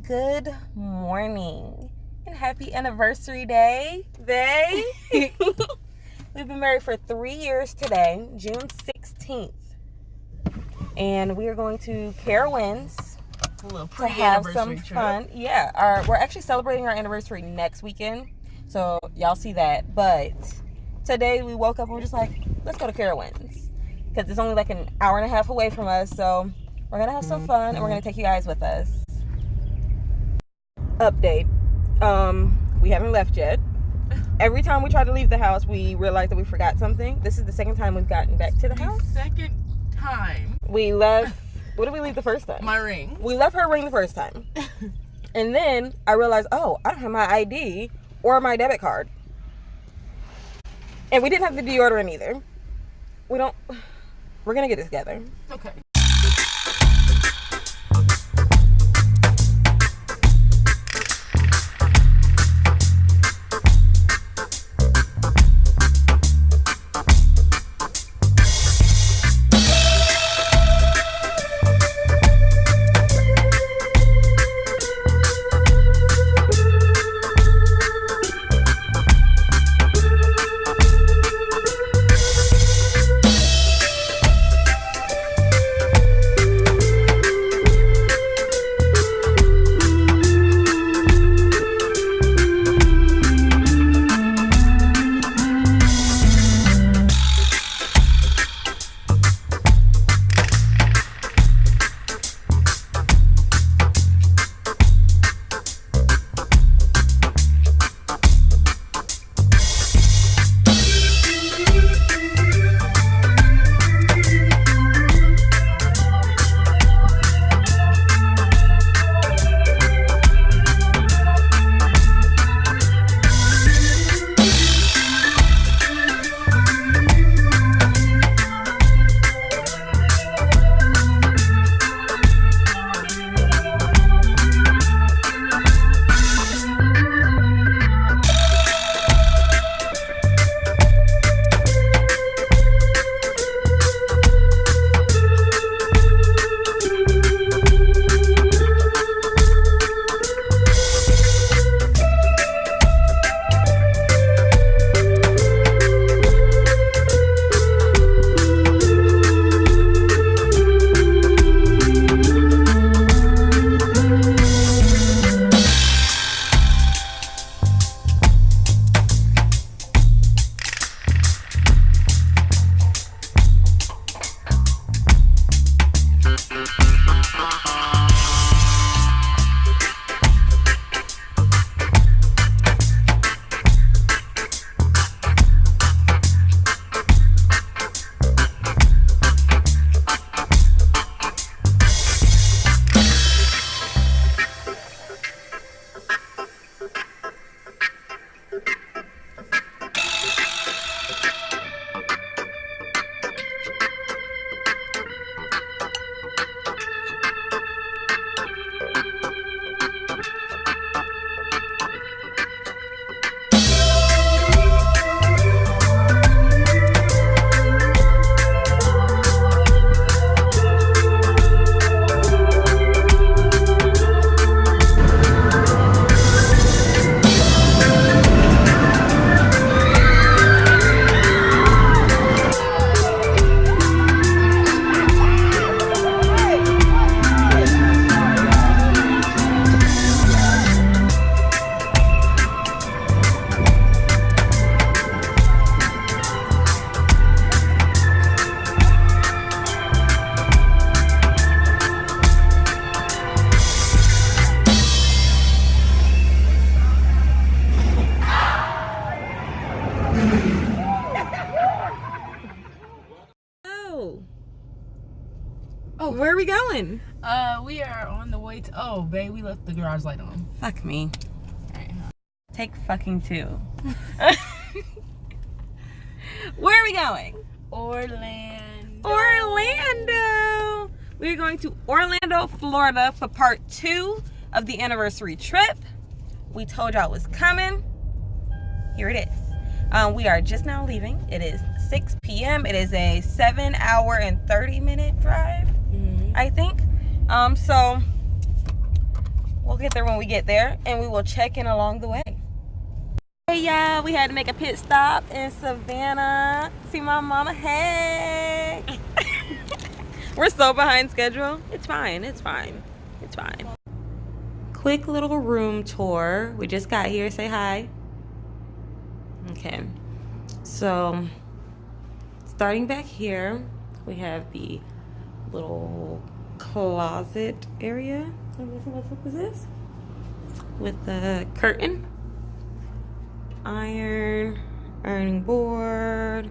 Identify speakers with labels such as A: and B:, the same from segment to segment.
A: Good morning and happy anniversary day, bae. We've been married for 3 years today, June 16th. And we are going to Carowinds to have some fun. Trip. Yeah, we're actually celebrating our anniversary next weekend. So y'all see that. But today we woke up and we're just like, let's go to Carowinds. Because it's only like an hour and a half away from us. So we're going to have some fun and we're going to take you guys with us. Update. We haven't left yet. Every time we try to leave the house, we realize that we forgot something. This is the second time we've gotten back to the house.
B: Second time.
A: We left. What did we leave the first time?
B: My ring.
A: We left her ring the first time. And then I realized, oh, I don't have my ID or my debit card. And we didn't have the deodorant either. We're going to get it together.
B: Okay.
A: Oh, where are we going?
B: We are on the way to... Oh, babe, we left the garage light on.
A: Fuck me.
B: Alright.
A: Take fucking two. Where are we going?
B: Orlando.
A: We're going to Orlando, Florida for part 2 of the anniversary trip. We told y'all it was coming. Here it is. We are just now leaving. It is 6 p.m. It is a 7-hour and 30-minute drive, I think. So we'll get there when we get there, and we will check in along the way. Hey y'all, we had to make a pit stop in Savannah. See my mama, hey. We're so behind schedule. It's fine, it's fine, it's fine. Quick little room tour. We just got here, say hi. Okay, so starting back here, we have the little closet area. What is this? With the curtain. Ironing board,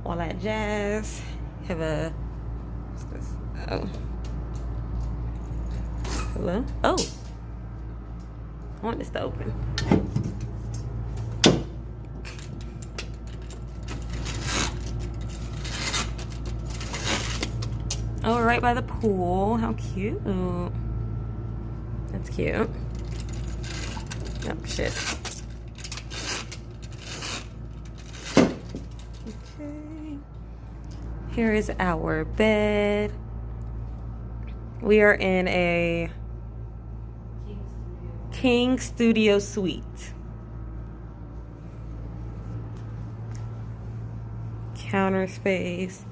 A: all that jazz. Have a, what's this? Oh. Hello? Oh. I want this to open. Oh, right by the pool. How cute. That's cute. Oh, shit. Okay. Here is our bed. We are in a King Studio Suite. Counter space.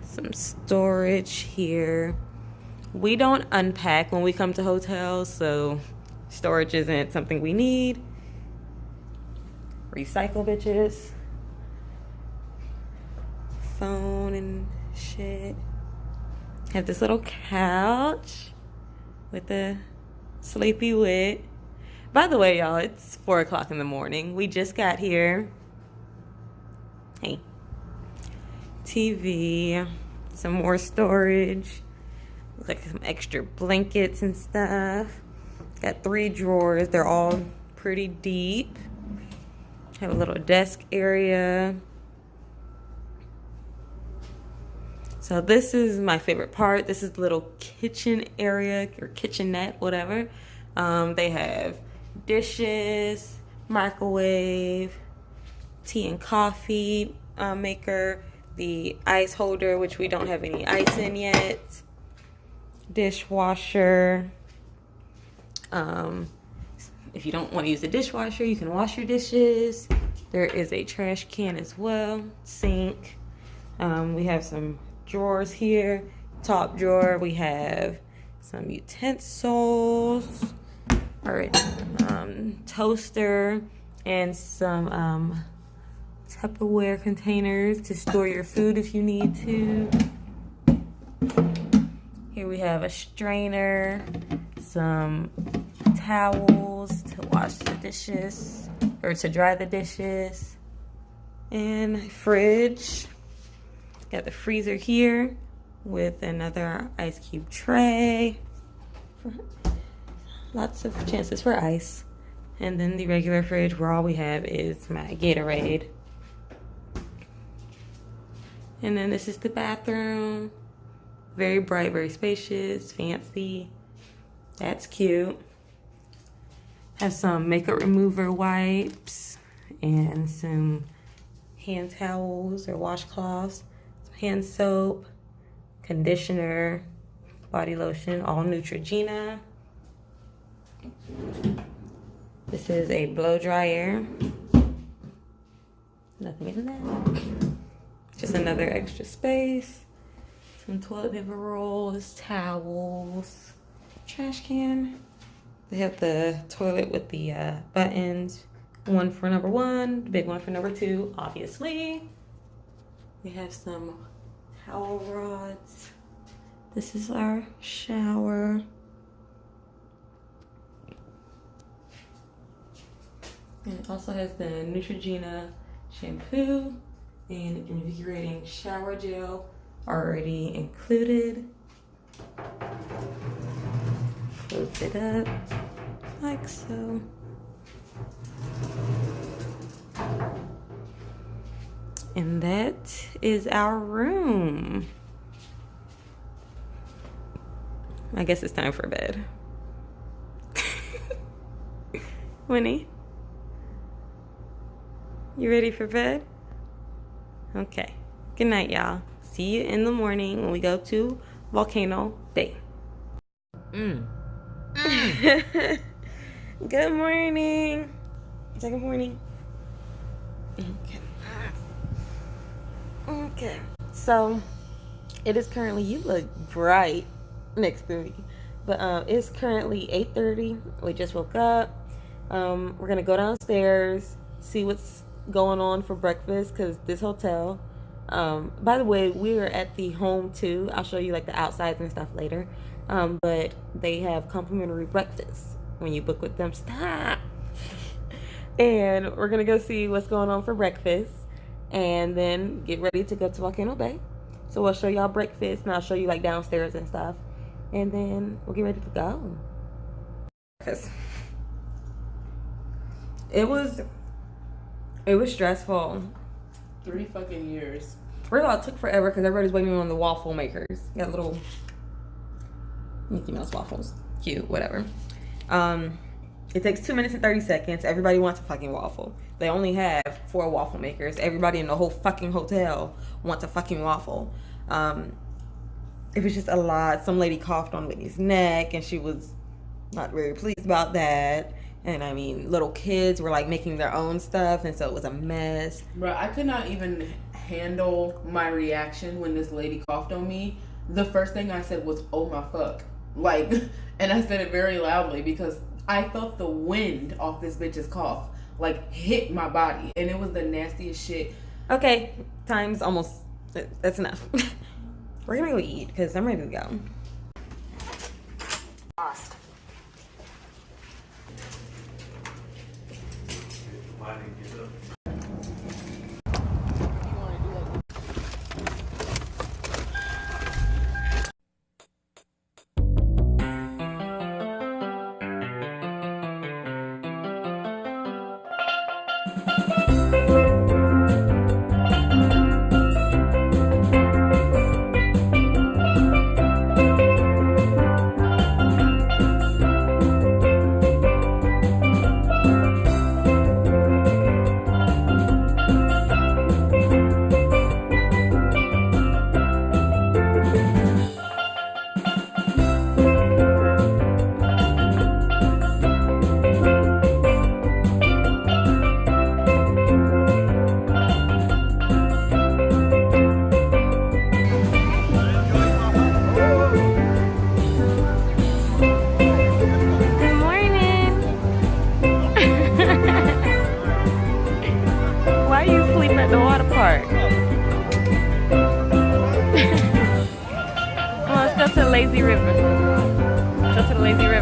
A: Some storage here. We don't unpack when we come to hotels, so storage isn't something we need. Recycle, bitches. Phone and shit. Have this little couch with a sleepy wit. By the way, y'all, it's 4 o'clock in the morning. We just got here. Hey. TV. Some more storage. Like some extra blankets and stuff. Got 3 drawers. They're all pretty deep. Have a little desk area. So this is my favorite part. This is the little kitchen area or kitchenette, whatever. They have dishes, microwave, tea and coffee maker, the ice holder, which we don't have any ice in yet, dishwasher. If you don't want to use the dishwasher, you can wash your dishes. There is a trash can as well, sink. We have some drawers here. Top drawer, we have some utensils, or toaster, and some Tupperware containers to store your food if you need to. Here we have a strainer, some towels to wash the dishes, or to dry the dishes, and a fridge. Got the freezer here with another ice cube tray. Lots of chances for ice. And then the regular fridge where all we have is my Gatorade. And then this is the bathroom. Very bright, very spacious, fancy. That's cute. Have some makeup remover wipes and some hand towels or washcloths, some hand soap, conditioner, body lotion, all Neutrogena. This is a blow dryer. Nothing in that. Just another extra space. Some toilet paper rolls, towels, trash can. They have the toilet with the buttons. One for number 1, the big one for number 2, obviously. We have some towel rods. This is our shower. And it also has the Neutrogena shampoo and invigorating shower gel already included. Close it up like so. And that is our room. I guess it's time for bed. Winnie, you ready for bed? Okay. Good night, y'all. See you in the morning when we go to Volcano Bay. Good morning. Second morning. Okay. So it is currently, you look bright next to me. But it's currently 8:30. We just woke up. We're gonna go downstairs, see what's going on for breakfast, because this hotel, by the way, we're at the home too. I'll show you like the outsides and stuff later. But they have complimentary breakfast when you book with them. Stop. And we're gonna go see what's going on for breakfast, and then get ready to go to Volcano Bay. So we'll show y'all breakfast, and I'll show you like downstairs and stuff, and then we'll get ready to go. It was stressful.
B: 3 fucking years.
A: First of all, it took forever because everybody's waiting on the waffle makers. Got little Mickey Mouse waffles. Cute, whatever. It takes 2 minutes and 30 seconds. Everybody wants a fucking waffle. They only have 4 waffle makers. Everybody in the whole fucking hotel wants a fucking waffle. It was just a lot. Some lady coughed on Whitney's neck, and she was not very pleased about that. And I mean, little kids were like making their own stuff, and so it was a mess.
B: Bro, I could not even handle my reaction when this lady coughed on me. The first thing I said was, "Oh my fuck." Like, and I said it very loudly because I felt the wind off this bitch's cough like hit my body, and it was the nastiest shit.
A: Okay, time's almost, that's enough. We're gonna go eat because I'm ready to go.
C: Lost.
A: Lazy River. Go to the Lazy River.